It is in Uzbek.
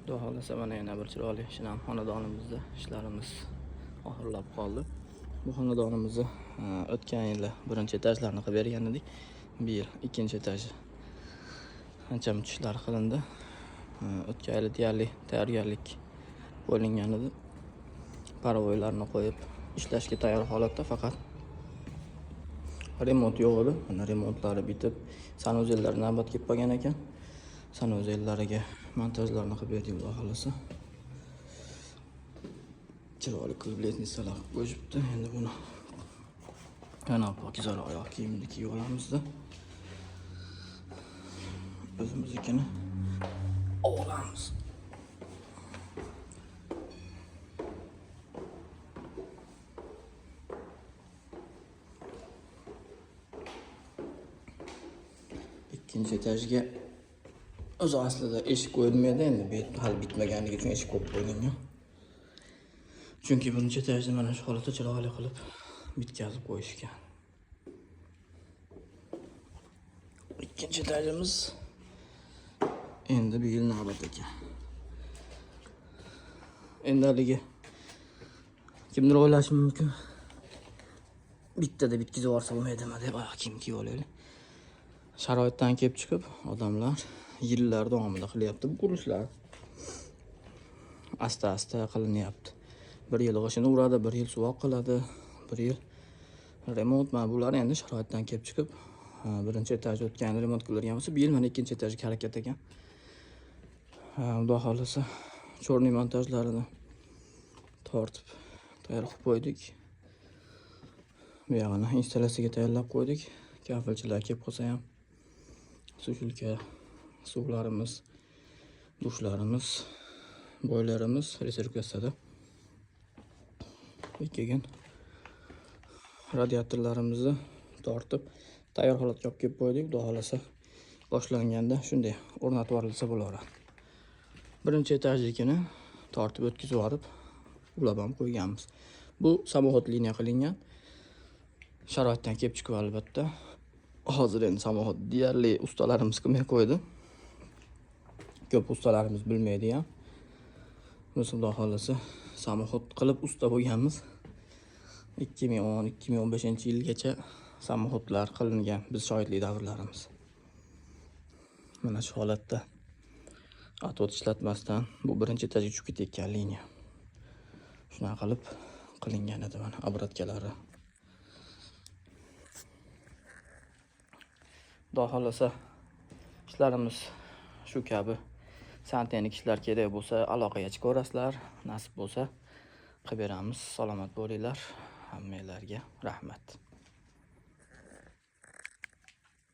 Xudo xohlasa mana yana bir chiroyli shinam xonadonimizda ishlarimiz oxirlab qoldi. Bu xonadonimizni o'tgan yili birinchi etajlarni qilib bergan edik. Bu yil ikkinchi etaj qanchami tushlar qilindi. O'tgan yili deyarli tayyorgarlik bo'lingan edi. Paravoylarni qo'yib ishlashga tayyor holatda, faqat remont yo'q edi. Mana remontlari bitib, sanuzellar navbat kelib qolgan ekan. Sanuzellariga montajlarni qilib berdik, Xudo xolasa. Chiroyli qilib letnisalar qo'yibdi. Endi buni yana pokizor oyoq kiyimni kiyib olamizda. O'zimiznikini olamiz. İkinci etajga o'zi aslida eshik qo'yilmaydi, endi bu hali bitmaganligi uchun eshik qo'yib qo'yilgan. Chunki birinchi etajni mana shu holatda chiroyli qilib bitkazib qo'yishgan. İkinci etajimiz endi bir yil navbat ekan. Endi haligi kimdir o'ylashi mumkin, bittada bitkazib yuborsa bo'lmaydimi deb oyoq kiyim kiyib olaylik. Sharoitdan kelib chiqib odamlar yillar davomida qilyapti bu qurilishlar. Asta-asta qilinyapti. Bir yil g'ishini uradi, bir yil suvoq qiladi, bir yil remont. Mana bular endi sharoitdan kelib chiqib, birinchi etaj o'tgan remont qilingan bo'lsa, bu yil mana ikkinchi etajga harakat ekan. Xudo xolasa chorniy montajlarini tortib tayyor qilib qo'ydik. Bu yog'ini installyatsiyaga tayyorlab qo'ydik. Kafilchilar kelib qolsa ham suvchilka, suvlarimiz, dushlarimiz, boylarimiz resirkatsiyada. Keyin radiatorlarimizni tortib tayyor holatga olib kelib qo'ydik. Xudo xolasa boshlanganda shunday o'rnatib yuborilsa bo'laveradi. Birinchi etajlikini tortib o'tkazib yuborib, ulab ham qo'yganmiz. Bu samoxod liniya qilingan. Sharoitdan kelib chiqib albatta. Hozir endi samoxod deyarli ustalarimiz qilmay qo'ydi. Ko'p ustalarimiz bilmaydi ham. Biz Xudo xolasa samoxod qilib usta bo'lganmiz. 2010-2015-yilgacha samoxodlar qilingan biz shohidlik davrlarimiz. Mana shu holatda atot ishlatmasdan bu birinchi etajga tushib ketayotgan liniya. Shunaqa qilib qilingan edi mana obratkalari. Xudo xolasa ishlarimiz shu kabi sanitariya ishlar kerak bo'lsa aloqaga chiqaverasizlar. Nasib bo'lsa qilib beramiz. Salomat bo'linglar. Hammanglarga rahmat.